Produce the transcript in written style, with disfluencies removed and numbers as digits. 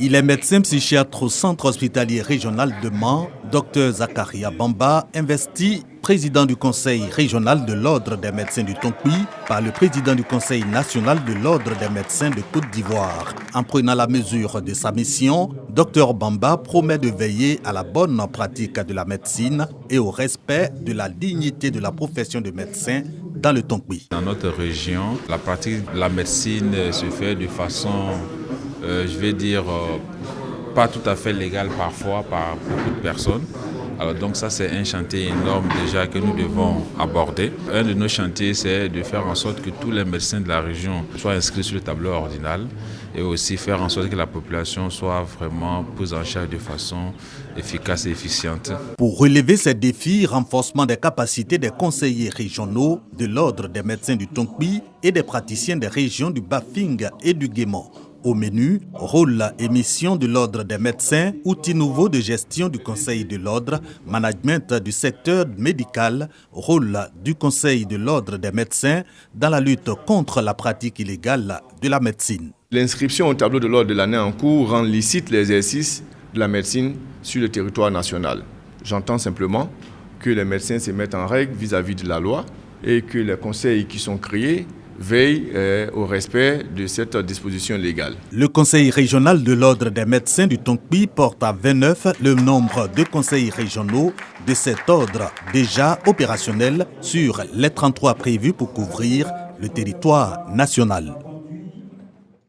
Il est médecin psychiatre au centre hospitalier régional de Mans. Dr Zakaria Bamba, investi président du conseil régional de l'ordre des médecins du Tonkpi par le président du conseil national de l'ordre des médecins de Côte d'Ivoire. En prenant la mesure de sa mission, Dr Bamba promet de veiller à la bonne pratique de la médecine et au respect de la dignité de la profession de médecin dans le Tonkpi. Dans notre région, la pratique de la médecine se fait de façon, pas tout à fait légale parfois par beaucoup de personnes. Alors donc ça c'est un chantier énorme déjà que nous devons aborder. Un de nos chantiers c'est de faire en sorte que tous les médecins de la région soient inscrits sur le tableau ordinal et aussi faire en sorte que la population soit vraiment prise en charge de façon efficace et efficiente. Pour relever ces défis, renforcement des capacités des conseillers régionaux de l'ordre des médecins du Tonkpi et des praticiens des régions du Bafing et du Guémon. Au menu, rôle et mission de l'ordre des médecins, outils nouveaux de gestion du conseil de l'ordre, management du secteur médical, rôle du conseil de l'ordre des médecins dans la lutte contre la pratique illégale de la médecine. L'inscription au tableau de l'ordre de l'année en cours rend licite l'exercice de la médecine sur le territoire national. J'entends simplement que les médecins se mettent en règle vis-à-vis de la loi et que les conseils qui sont créés veille au respect de cette disposition légale. Le conseil régional de l'ordre des médecins du Tonkpi porte à 29 le nombre de conseils régionaux de cet ordre déjà opérationnels sur les 33 prévus pour couvrir le territoire national.